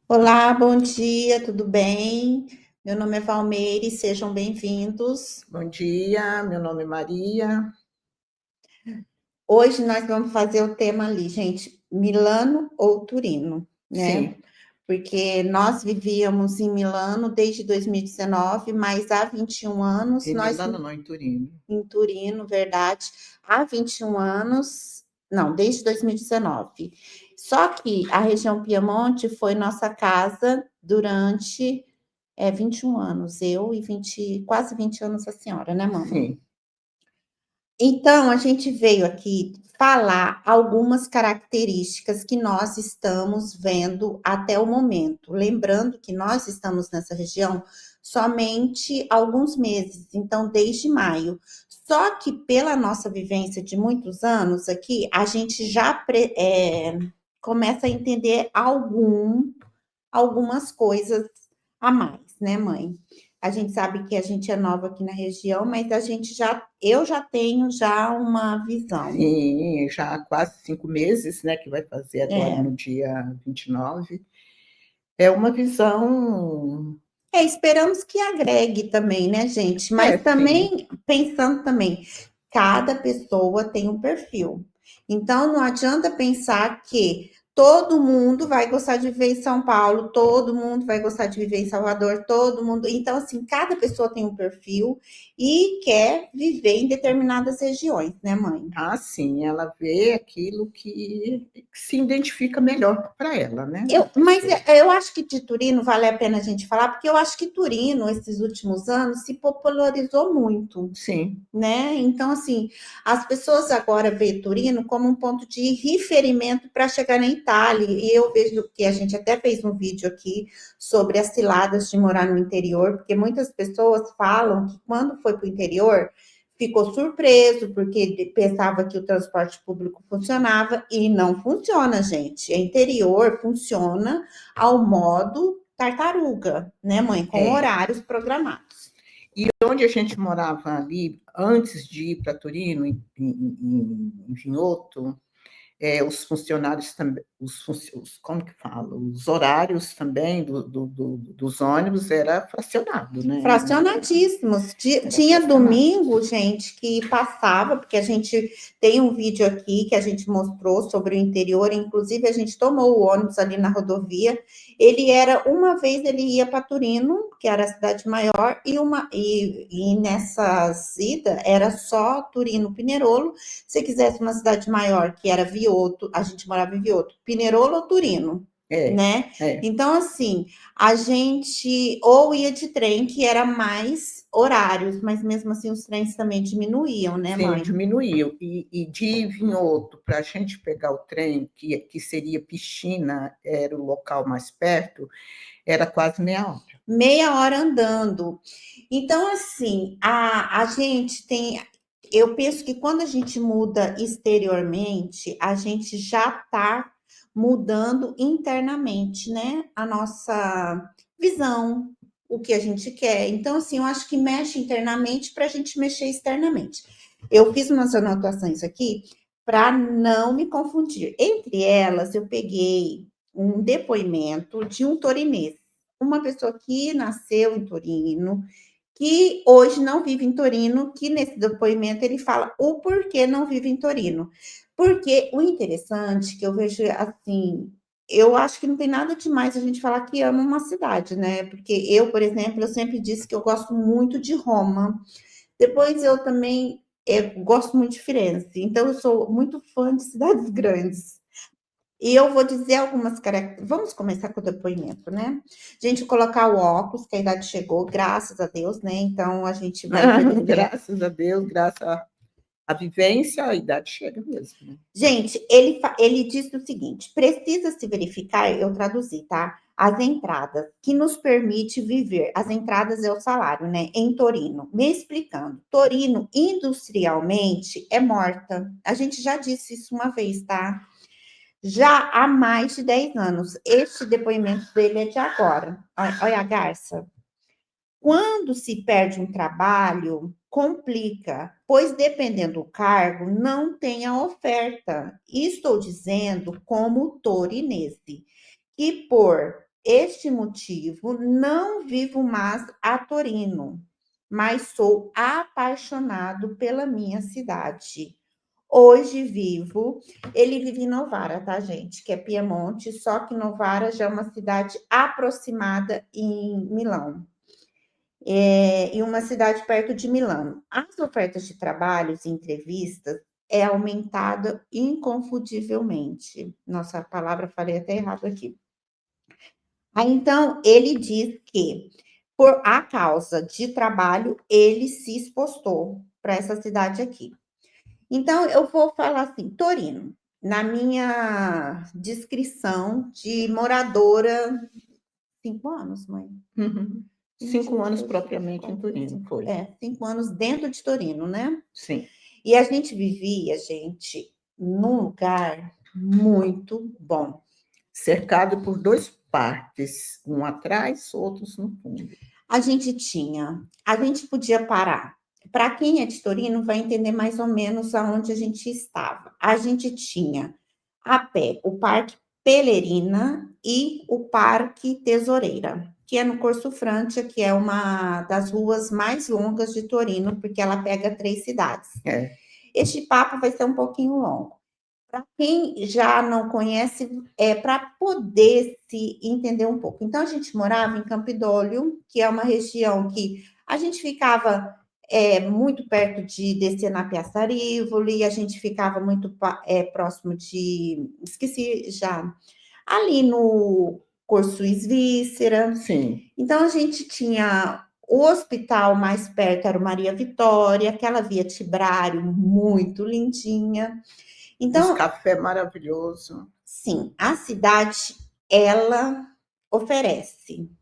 Olá, bom dia, tudo bem? Meu nome é Valmeire, sejam bem-vindos. Bom dia, meu nome é Maria. Hoje nós vamos fazer o tema ali, gente, Milano ou Turino, né? Sim, Porque nós vivíamos em Milano desde 2019, mas há 21 anos em nós Milano, não, em Turino. em Turino, verdade, há 21 anos, não, desde 2019. Só que a região Piemonte foi nossa casa durante 21 anos, eu e 20, quase 20 anos a senhora, né, mamãe? Sim, Então, a gente veio aqui falar algumas características que nós estamos vendo até o momento. Lembrando que nós estamos nessa região somente alguns meses, então desde maio. Só que pela nossa vivência de muitos anos aqui, a gente já começa a entender algumas coisas a mais, né, mãe? A gente sabe que a gente é nova aqui na região, mas eu já tenho já uma visão. sim, já há quase 5 meses, né, que vai fazer agora É, no dia 29. É uma visão, esperamos que agregue também, né, gente? Mas sim, também, pensando também, cada pessoa tem um perfil. Então, não adianta pensar que todo mundo vai gostar de viver em São Paulo, todo mundo vai gostar de viver em Salvador, todo mundo. Então, assim, cada pessoa tem um perfil e quer viver em determinadas regiões, né, mãe? sim, ela vê aquilo que se identifica melhor para ela, né, a Mas pessoa. eu acho que de Turino vale a pena a gente falar, porque eu acho que Turino, esses últimos anos, se popularizou muito, Sim, né? Então, assim, as pessoas agora veem Turino como um ponto de referimento para chegar na Itália. E eu vejo que a gente até fez um vídeo aqui sobre as ciladas de morar no interior, porque muitas pessoas falam que quando foi para o interior ficou surpreso porque pensava que o transporte público funcionava e não funciona, gente. É interior funciona ao modo tartaruga, né, mãe? Com é. horários programados. E onde a gente morava ali, antes de ir para Turino, em Vinhoto, os funcionários também, como que fala? Os horários também dos ônibus era fracionado, né? Fracionadíssimos. Era Tinha fracionado. domingo, gente, que passava, porque a gente tem um vídeo aqui que a gente mostrou sobre o interior, inclusive a gente tomou o ônibus ali na rodovia. Ele era, uma vez ele ia para Turino, que era a cidade maior, e nessas idas era só Turino, Pinerolo. Se quisesse uma cidade maior, que era Vioto, a gente morava em Vioto, Pinerolo ou Turino, É, né? é. Então, assim, a gente ou ia de trem, que era mais horários, mas mesmo assim os trens também diminuíam, né, Sim, mãe? diminuiu. E de Vinhoto, para a gente pegar o trem, que seria Piscina, era o local mais perto, era quase meia hora. Meia hora andando. Então, assim, a gente tem. Eu penso que quando a gente muda exteriormente, a gente já está mudando internamente, né? A nossa visão, o que a gente quer. Então, assim, eu acho que mexe internamente para a gente mexer externamente. Eu fiz umas anotações aqui para não me confundir. Entre elas, eu peguei um depoimento de um torinês, uma pessoa que nasceu em Torino, que hoje não vive em Torino, que nesse depoimento ele fala o porquê não vive em Torino. Porque o interessante que eu vejo assim, eu acho que não tem nada demais a gente falar que ama uma cidade, né? Porque eu, por exemplo, eu sempre disse que eu gosto muito de Roma. Depois eu também gosto muito de Firenze. Então eu sou muito fã de cidades grandes. E eu vou dizer algumas características. Vamos começar com o depoimento, né? Gente, colocar o óculos, que a idade chegou, graças a Deus, né? Então a gente vai envelhecer. Graças a Deus, graças à vivência, a idade chega mesmo, né? Gente, ele disse o seguinte: precisa se verificar, eu traduzi, tá? As entradas que nos permite viver. As entradas é o salário, né? Em Torino. Me explicando. Torino, industrialmente, é morta. A gente já disse isso uma vez, tá? Já há mais de 10 anos. Este depoimento dele é de agora. Olha, olha a garça. Quando se perde um trabalho, complica, pois dependendo do cargo, não tem a oferta. Estou dizendo como torinese, que por este motivo, não vivo mais a Torino, mas sou apaixonado pela minha cidade. Hoje vivo, ele vive em Novara, tá, gente? Que é Piemonte, só que Novara já é uma cidade aproximada em Milão. E uma cidade perto de Milano. As ofertas de trabalhos e entrevistas é aumentada inconfundivelmente. Nossa, a palavra falei até errado aqui. Aí, então, ele diz que, por a causa de trabalho, ele se expostou para essa cidade aqui. Então, eu vou falar assim, Torino, na minha descrição de moradora, 5 anos, mãe? Uhum. 5 anos propriamente em Torino, foi. 5 anos dentro de Torino, né? Sim. E a gente vivia, gente, num lugar muito bom. Cercado por 2 parques, um atrás, outros no fundo. A gente podia parar. Para quem é de Torino, vai entender mais ou menos aonde a gente estava. A gente tinha a pé o Parque Pelerina e o Parque Tesoureira, que é no Corso Francia, que é uma das ruas mais longas de Torino, porque ela pega 3 cidades. Este papo vai ser um pouquinho longo. Para quem já não conhece, é para poder se entender um pouco. Então, a gente morava em Campidoglio, que é uma região que a gente ficava muito perto de descer na Piazza Rivoli, a gente ficava muito próximo de, esqueci já, ali no Corso Svícera. Sim. Então, a gente tinha o hospital mais perto, era o Maria Vitória, aquela via Tibrário muito lindinha. Então, os café maravilhoso. Sim, a cidade ela oferece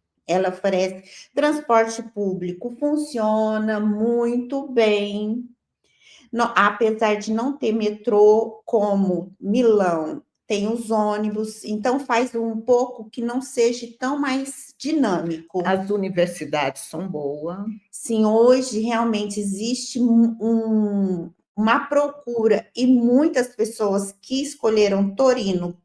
transporte público, funciona muito bem. Apesar de não ter metrô como Milão, tem os ônibus, então faz um pouco que não seja tão mais dinâmico. As universidades são boas. Sim, hoje realmente existe uma procura e muitas pessoas que escolheram Torino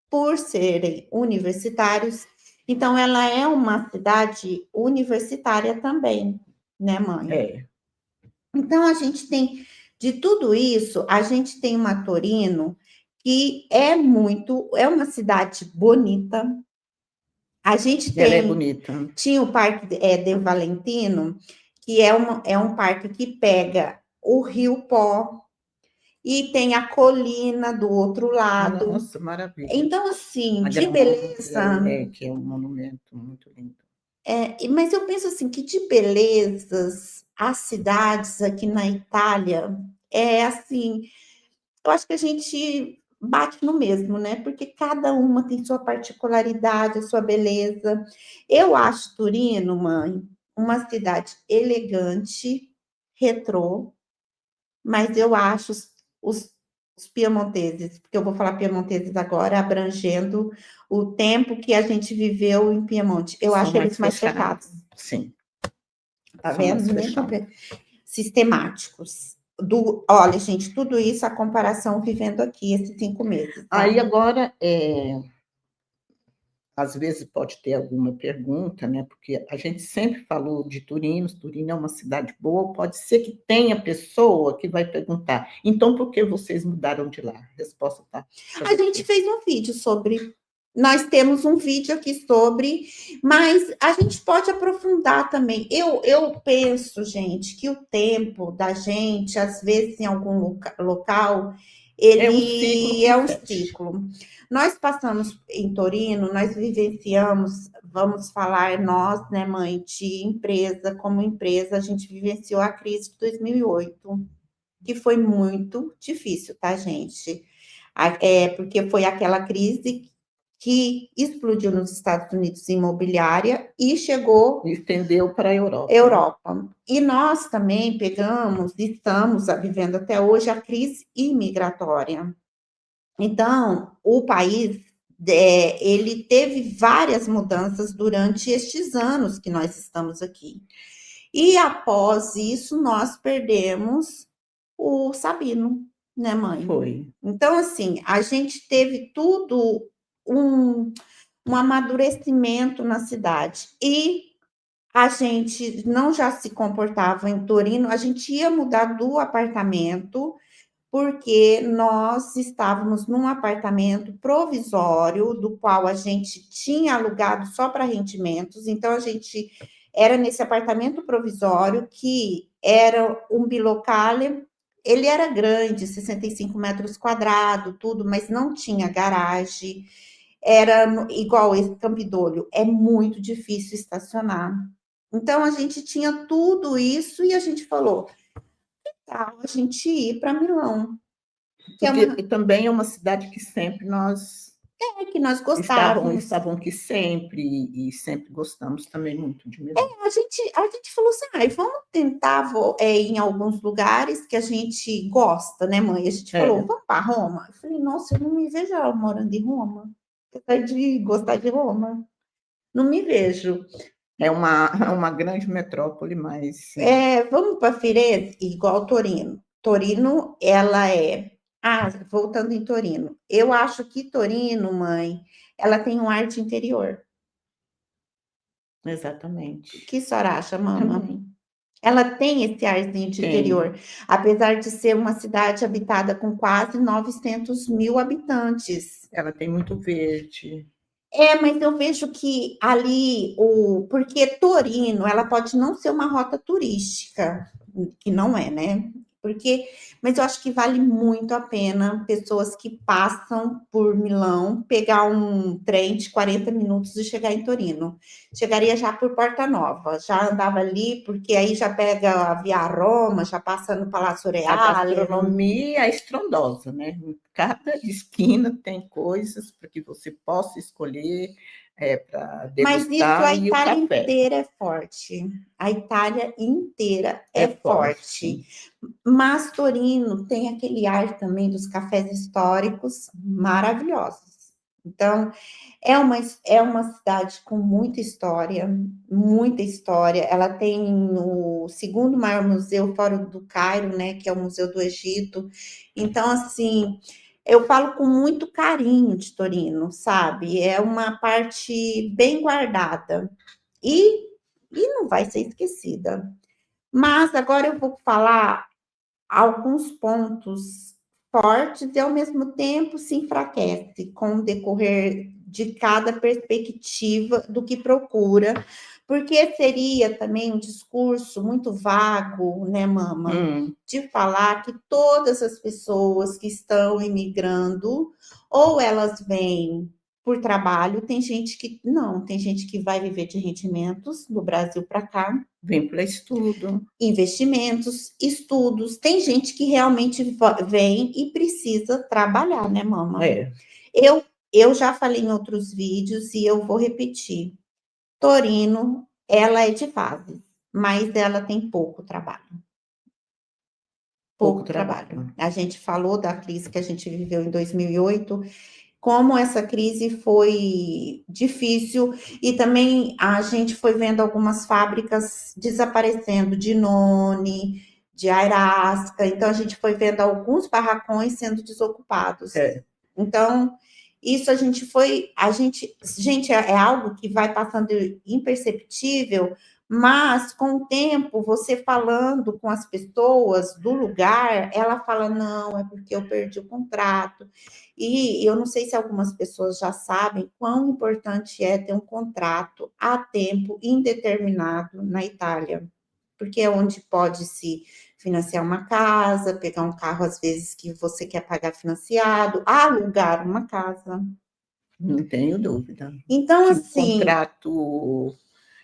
por serem universitários, então ela é uma cidade universitária também, né, mãe? Então a gente tem de tudo isso, a gente tem uma Torino que é uma cidade bonita. A gente ela é bonita. Tinha o Parque de Valentino, que é um parque que pega o Rio Pó e tem a colina do outro lado. Nossa, maravilha. Então, assim, de beleza. Que é um monumento muito lindo. Mas eu penso assim que de belezas, as cidades aqui na Itália, assim, eu acho que a gente bate no mesmo, né? Porque cada uma tem sua particularidade, a sua beleza. Eu acho Turino, mãe, uma cidade elegante, retrô, mas eu acho os piemonteses, porque eu vou falar piemonteses agora, abrangendo o tempo que a gente viveu em Piemonte. Eu acho eles mais fechados. Sim. Tá vendo? Sistemáticos. Olha, gente, tudo isso, a comparação vivendo aqui esses 5 meses. Tá? Aí agora, às vezes pode ter alguma pergunta, né? Porque a gente sempre falou de Turino é uma cidade boa, pode ser que tenha pessoa que vai perguntar, então por que vocês mudaram de lá? A resposta tá. A gente fez um vídeo sobre. Nós temos um vídeo aqui sobre, mas a gente pode aprofundar também. Eu penso, gente, que o tempo da gente, às vezes, em algum local, ele é um ciclo. Nós passamos em Torino, nós vivenciamos, vamos falar nós, né, mãe, de empresa, como empresa, a gente vivenciou a crise de 2008, que foi muito difícil, tá, gente? Porque foi aquela crise que explodiu nos Estados Unidos imobiliária e chegou... estendeu para a Europa. E nós também estamos vivendo até hoje a crise imigratória. Então, o país, ele teve várias mudanças durante estes anos que nós estamos aqui. E após isso, nós perdemos o Sabino, né, mãe? Foi. Então, assim, a gente teve tudo um amadurecimento na cidade. E a gente não já se comportava em Torino, a gente ia mudar do apartamento, porque nós estávamos num apartamento provisório, do qual a gente tinha alugado só para rendimentos, então a gente era nesse apartamento provisório, que era um bilocale, ele era grande, 65 metros quadrados, tudo, mas não tinha garagem, era igual esse Campidoglio, é muito difícil estacionar. Então a gente tinha tudo isso e a gente falou, tá, a gente ir para Milão, que é Porque uma também é uma cidade que sempre nós que nós gostávamos. estavam aqui sempre, e sempre gostamos também muito de Milão. A gente falou assim, ai, vamos tentar em alguns lugares que a gente gosta, né, mãe? A gente falou, É, vamos para Roma? Eu falei, nossa, eu não me vejo morando em Roma, apesar de gostar de Roma, não me vejo. é uma grande metrópole, mas Vamos para Firenze, igual Torino. Torino, ela é. Ah, voltando em Torino, eu acho que Torino, mãe, ela tem um ar de interior. O exatamente. que a senhora acha, mama? Também Ela tem esse arzinho de tem. interior, apesar de ser uma cidade habitada com quase 900 mil habitantes. Ela tem muito verde. Mas eu vejo que ali, porque Torino, ela pode não ser uma rota turística, que não é, né? Porque, mas eu acho que vale muito a pena pessoas que passam por Milão pegar um trem de 40 minutos e chegar em Torino. Chegaria já por Porta Nova, já andava ali, porque aí já pega a Via Roma, já passa no Palácio A Reale. gastronomia é estrondosa, né? Em cada esquina tem coisas para que você possa escolher para Mas isso a degustar, e o Itália café inteira é forte. A Itália inteira é é forte. forte. Mas Torino tem aquele ar também dos cafés históricos maravilhosos. Então, é uma cidade com muita história, muita história. Ela tem o segundo maior museu fora do Cairo, né, que é o Museu do Egito. Então, assim, eu falo com muito carinho de Torino, sabe? É uma parte bem guardada e, e não vai ser esquecida. Mas agora eu vou falar alguns pontos fortes e, ao mesmo tempo, se enfraquece com o decorrer de cada perspectiva do que procura, porque seria também um discurso muito vago, né, mama? De falar que todas as pessoas que estão imigrando, ou elas vêm por trabalho, tem gente que não, tem gente que vai viver de rendimentos do Brasil para cá, Vem para estudo. investimentos, estudos. Tem gente que realmente vem e precisa trabalhar, né, mama? É, Eu já falei em outros vídeos e eu vou repetir. Torino, ela é de fase, mas ela tem pouco trabalho. pouco Pouco trabalho. trabalho. A gente falou da crise que a gente viveu em 2008, como essa crise foi difícil, e também a gente foi vendo algumas fábricas desaparecendo de Noni, de Airasca, então a gente foi vendo alguns barracões sendo desocupados. É, Então, isso gente, é algo que vai passando imperceptível, mas com o tempo, você falando com as pessoas do lugar, ela fala, não, é porque eu perdi o contrato. E eu não sei se algumas pessoas já sabem quão importante é ter um contrato a tempo indeterminado na Itália, porque é onde pode se financiar uma casa, pegar um carro às vezes que você quer pagar financiado, alugar uma casa. não tenho dúvida. Então, Que o assim, contrato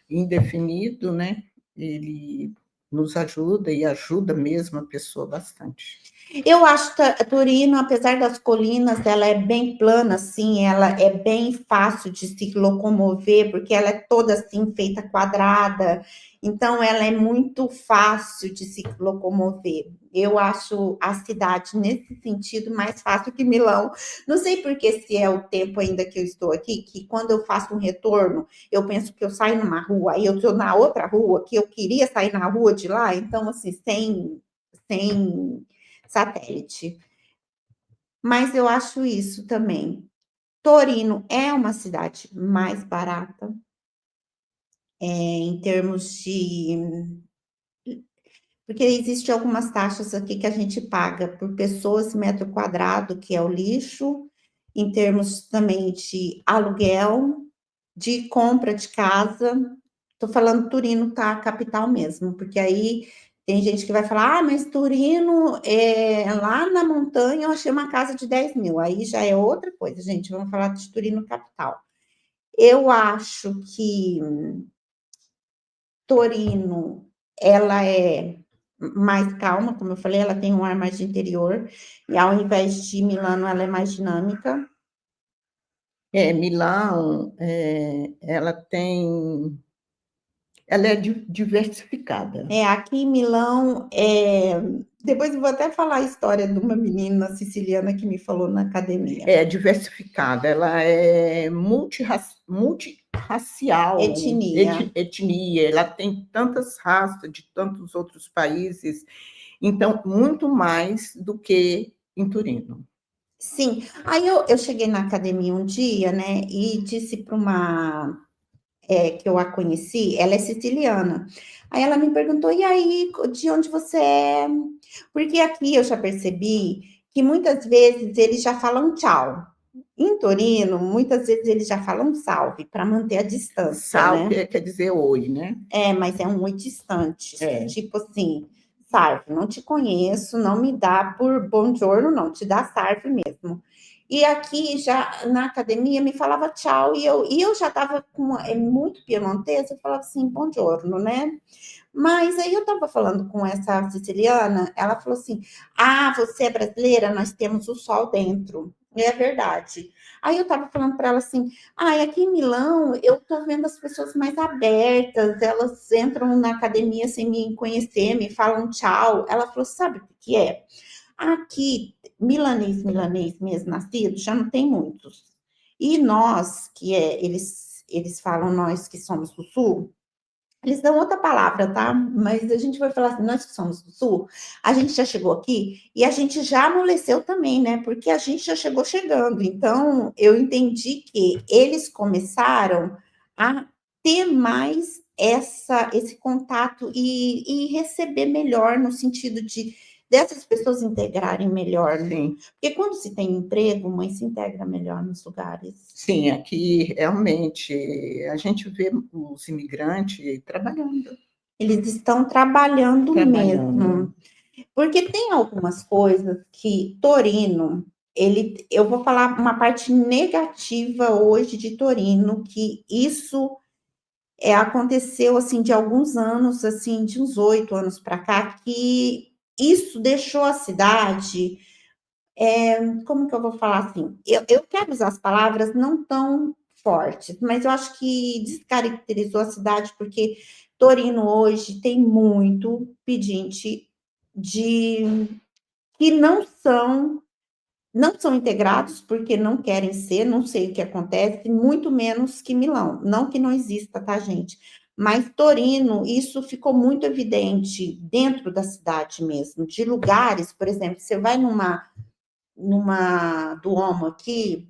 indefinido, né? Ele nos ajuda e ajuda mesmo a pessoa bastante. eu acho que Torino, apesar das colinas, ela é bem plana, assim, ela é bem fácil de se locomover, porque ela é toda assim, feita quadrada, então ela é muito fácil de se locomover. Eu acho a cidade, nesse sentido, mais fácil que Milão. Não sei porque se é o tempo ainda que eu estou aqui, que quando eu faço um retorno, eu penso que eu saio numa rua, aí eu estou na outra rua, que eu queria sair na rua de lá, então, assim, sem satélite. Mas eu acho isso também. Torino é uma cidade mais barata, em termos de porque existem algumas taxas aqui que a gente paga por pessoas, metro quadrado, que é o lixo, em termos também de aluguel, de compra de casa. Estou falando Turino, tá? Capital mesmo, porque aí tem gente que vai falar, mas Turino, lá na montanha eu achei uma casa de 10 mil, aí já é outra coisa, gente, vamos falar de Turino capital. Eu acho que Torino, ela é mais calma, como eu falei, ela tem um ar mais de interior, e ao invés de Milano, ela é mais dinâmica. Milão, ela é diversificada. Aqui em Milão, depois eu vou até falar a história de uma menina siciliana que me falou na academia. É diversificada, ela é multirracial, Etnia. etnia, ela tem tantas raças de tantos outros países, então, muito mais do que em Turino. Sim, aí eu cheguei na academia um dia, né, e disse para uma que eu a conheci, ela é siciliana. Aí ela me perguntou, e aí, de onde você é? Porque aqui eu já percebi que muitas vezes eles já falam tchau. Em Torino, muitas vezes eles já falam salve, para manter a distância, né? Salve quer dizer oi, né? Mas é um oi distante. É. Tipo assim, salve, não te conheço, não me dá por buongiorno, não, te dá salve mesmo. E aqui, já na academia, me falava tchau, e eu já estava com muito piemontesa, eu falava assim, buongiorno, né? Mas aí eu estava falando com essa siciliana, ela falou assim: ah, você é brasileira, nós temos o sol dentro. E é verdade. Aí eu estava falando para ela assim: ah, aqui em Milão eu estou vendo as pessoas mais abertas, elas entram na academia sem me conhecer, me falam tchau. Ela falou: sabe o que é? Aqui, milanês mesmo nascido, já não tem muitos. E nós, eles falam nós que somos do sul, eles dão outra palavra, tá? Mas a gente vai falar assim, nós que somos do Sul, a gente já chegou aqui e a gente já amoleceu também, né? Porque a gente já chegou chegando. Então, eu entendi que eles começaram a ter mais esse contato e receber melhor no sentido de dessas pessoas integrarem melhor. Sim. Porque quando se tem emprego, mãe se integra melhor nos lugares. Sim, aqui realmente a gente vê os imigrantes trabalhando. Eles estão trabalhando mesmo. Porque tem algumas coisas que Torino, eu vou falar uma parte negativa hoje de Torino, que isso aconteceu assim de alguns anos, assim, de uns 8 anos para cá, que isso deixou a cidade, como que eu vou falar assim? Eu quero usar as palavras não tão fortes, mas eu acho que descaracterizou a cidade, porque Torino hoje tem muito pedinte de que não são integrados porque não querem ser, não sei o que acontece, muito menos que Milão. Não que não exista, tá, gente? Mas Torino, isso ficou muito evidente dentro da cidade mesmo, de lugares, por exemplo, você vai numa Duomo aqui,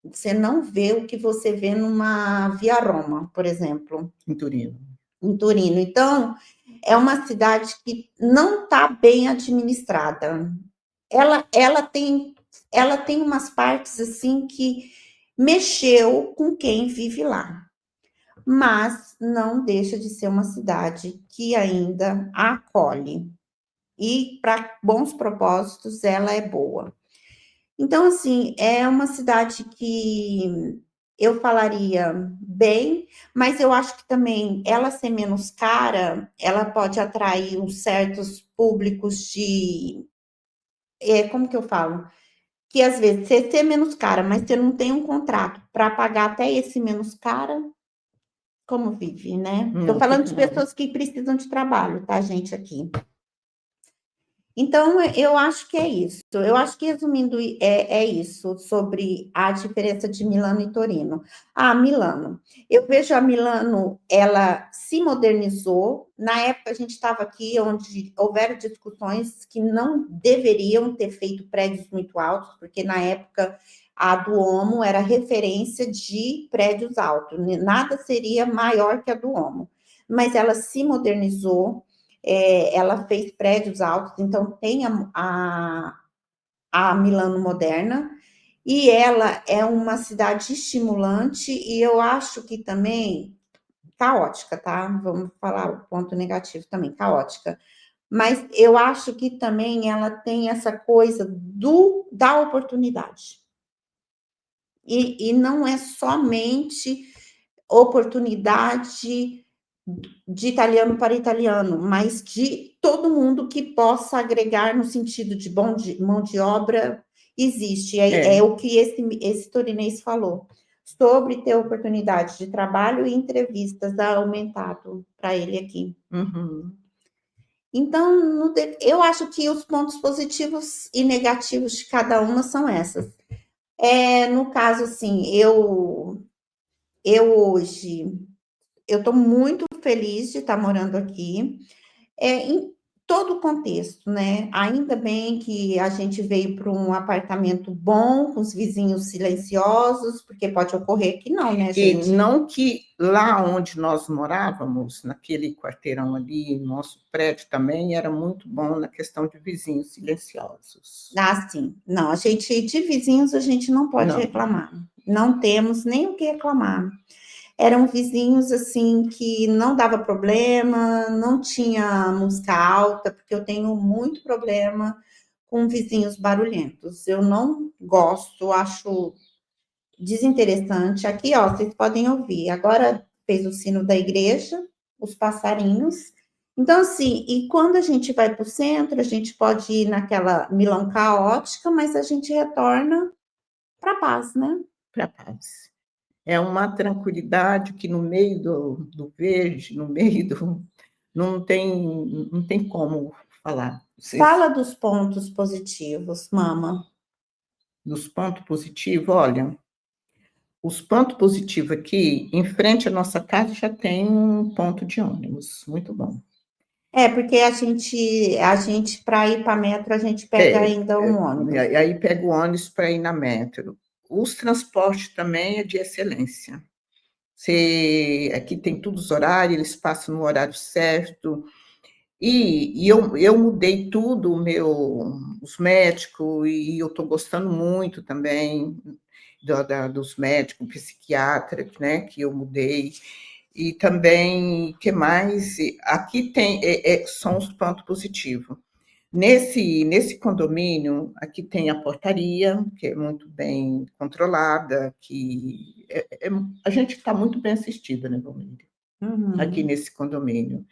você não vê o que você vê numa Via Roma, por exemplo. Em Turino. Em Turino. Então, é uma cidade que não está bem administrada. Ela tem umas partes assim que mexeu com quem vive lá, mas não deixa de ser uma cidade que ainda acolhe. E para bons propósitos ela é boa. Então, assim, é uma cidade que eu falaria bem, mas eu acho que também ela ser menos cara, ela pode atrair uns certos públicos de. Como que eu falo? Que às vezes você ser menos cara, mas você não tem um contrato para pagar até esse menos cara, como vive, né? Estou Não falando fica de não. pessoas que precisam de trabalho, tá, gente, aqui. Então, eu acho que é isso. Eu acho que, resumindo, é isso sobre a diferença de Milano e Torino. Milano. Eu vejo a Milano, ela se modernizou. Na época, a gente estava aqui, onde houveram discussões que não deveriam ter feito prédios muito altos, porque, na época, A Duomo era referência de prédios altos, nada seria maior que a Duomo. Mas ela se modernizou, ela fez prédios altos, então tem a Milano Moderna, e ela é uma cidade estimulante, e eu acho que também caótica, tá? Vamos falar o ponto negativo também, caótica. Mas eu acho que também ela tem essa coisa da oportunidade. E não é somente oportunidade de italiano para italiano, mas de todo mundo que possa agregar no sentido de mão de obra existe. É o que esse torinês falou, sobre ter oportunidade de trabalho e entrevistas aumentado para ele aqui. Uhum. Então, eu acho que os pontos positivos e negativos de cada uma são essas. No caso, assim, eu hoje eu estou muito feliz de estar morando aqui, em todo o contexto, né? Ainda bem que a gente veio para um apartamento bom, com os vizinhos silenciosos, porque pode ocorrer que não, né, E gente? não que lá onde nós morávamos, naquele quarteirão ali, nosso prédio também era muito bom na questão de vizinhos silenciosos. Ah, sim. Não, a gente, de vizinhos, a gente não pode Não. reclamar. Não temos nem o que reclamar. Eram vizinhos assim que não dava problema, não tinha música alta, porque eu tenho muito problema com vizinhos barulhentos. Eu não gosto, acho desinteressante. Aqui, ó, vocês podem ouvir. Agora fez o sino da igreja, os passarinhos. Então, assim, e quando a gente vai para o centro, a gente pode ir naquela Milão caótica, mas a gente retorna para a paz, né? Para paz. É uma tranquilidade que no meio do verde, no meio do. Não tem como falar. Fala dos pontos positivos, mama. Dos pontos positivos, olha, os pontos positivos aqui, em frente à nossa casa já tem um ponto de ônibus, muito bom. Porque a gente para ir para metro, a gente pega ainda um ônibus. Aí pega o ônibus para ir na metro. Os transportes também é de excelência. Aqui tem todos os horários, eles passam no horário certo. E eu mudei tudo, os médicos, e eu estou gostando muito também dos médicos, psiquiatra, né, que eu mudei. E também, que mais? Aqui tem, são os pontos positivos. Nesse condomínio, aqui tem a portaria, que é muito bem controlada, que a gente está muito bem assistida, né, Valmir? Aqui nesse condomínio.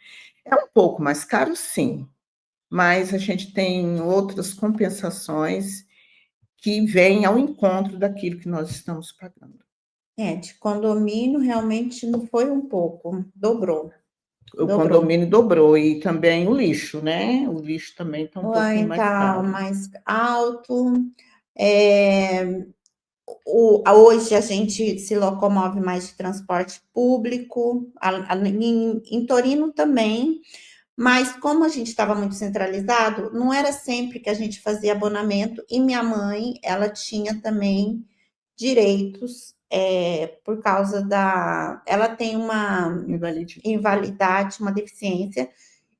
É um pouco mais caro, sim, mas a gente tem outras compensações que vêm ao encontro daquilo que nós estamos pagando. De condomínio realmente não foi um pouco, dobrou. O condomínio dobrou, e também o lixo, né? O lixo também está um pouquinho mais Tá caro. mais alto. Hoje a gente se locomove mais de transporte público, em Torino também, mas como a gente estava muito centralizado, não era sempre que a gente fazia abonamento, e minha mãe, ela tinha também direitos, por causa ela tem uma invalidade, uma deficiência,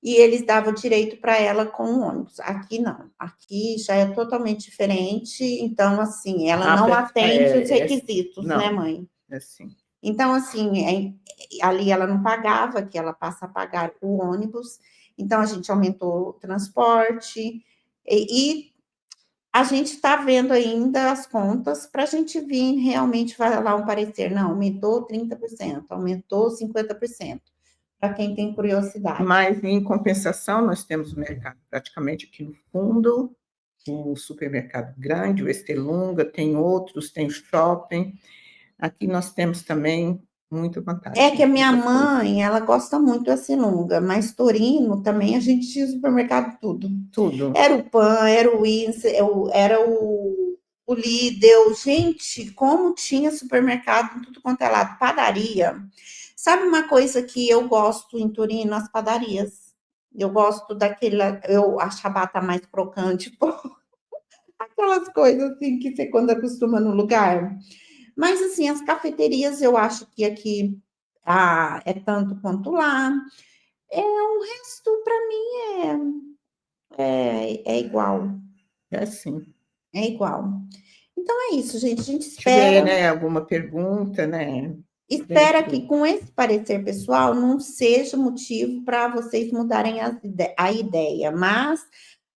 e eles davam direito para ela com o ônibus. Aqui não, aqui já é totalmente diferente, então, assim, ela não atende os requisitos, não, né, mãe? Assim. Então, assim, ali ela não pagava, aqui ela passa a pagar o ônibus, então a gente aumentou o transporte, e a gente está vendo ainda as contas para a gente vir realmente falar um parecer. Não, aumentou 30%, aumentou 50%, para quem tem curiosidade. Mas, em compensação, nós temos o mercado praticamente aqui no fundo, o supermercado grande, o Estelunga, tem outros, tem o shopping. Aqui nós temos também muita vantagem. Que a minha mãe, ela gosta muito da Estelunga, mas Torino também a gente tinha supermercado tudo. Tudo. Era o Pan, era o Windsor, era o Lidl. Gente, como tinha supermercado em tudo quanto é lado, padaria. Sabe uma coisa que eu gosto em Torino? As padarias. Eu gosto daquele, a ciabatta mais crocante, aquelas coisas assim que você quando acostuma no lugar. Mas assim, as cafeterias eu acho que aqui é tanto quanto lá. O resto para mim é igual, É assim. é igual. Então é isso, gente. A gente Tiver, espera. né, alguma pergunta, né, Espera que dentro, com esse parecer pessoal não seja motivo para vocês mudarem a ideia, mas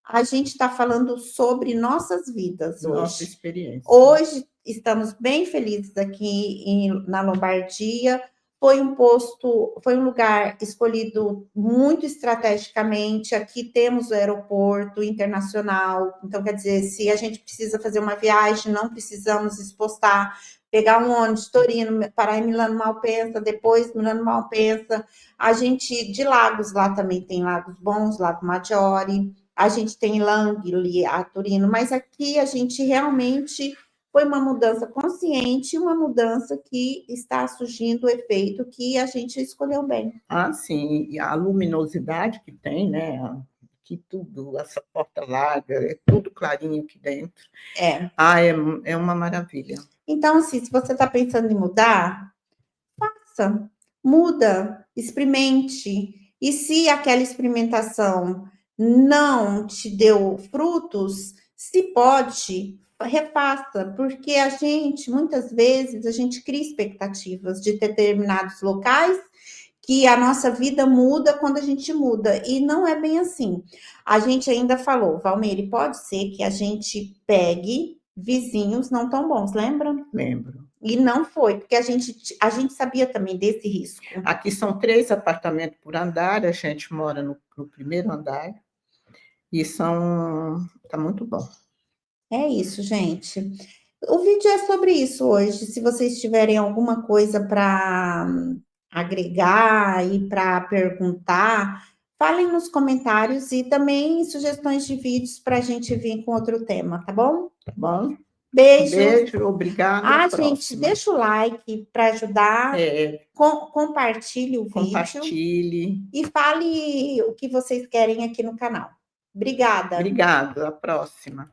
a gente está falando sobre nossas vidas nossa hoje. experiência. Hoje estamos bem felizes aqui na Lombardia. Foi um lugar escolhido muito estrategicamente. Aqui temos o aeroporto internacional, então quer dizer, se a gente precisa fazer uma viagem, não precisamos expostar, pegar um ônibus de Torino, parar em Milano Malpensa, depois Milano Malpensa. A gente de lagos lá também tem lagos bons, Lago Maggiore. A gente tem Langley, a Torino, mas aqui a gente realmente foi uma mudança consciente, uma mudança que está surgindo o efeito que a gente escolheu bem. Ah, sim, e a luminosidade que tem, né? Que tudo, essa porta larga, é tudo clarinho aqui dentro. É. Ah, é uma maravilha. Então, assim, se você está pensando em mudar, faça, muda, experimente. E se aquela experimentação não te deu frutos, se pode, refaça, porque a gente, muitas vezes, a gente cria expectativas de determinados locais que a nossa vida muda quando a gente muda, e não é bem assim. A gente ainda falou, Valmir, pode ser que a gente pegue vizinhos não tão bons, lembra? Lembro. E não foi, porque a gente sabia também desse risco. Aqui são 3 apartamentos por andar, a gente mora no primeiro andar, e tá muito bom. É isso, gente. O vídeo é sobre isso hoje. Se vocês tiverem alguma coisa para agregar e para perguntar, falem nos comentários e também sugestões de vídeos para a gente vir com outro tema, tá bom? Tá bom? Beijo. Beijo, obrigada. Gente, Próxima. deixa o like para ajudar. Compartilhe o vídeo. Compartilhe. E fale o que vocês querem aqui no canal. Obrigada. Obrigada. A próxima.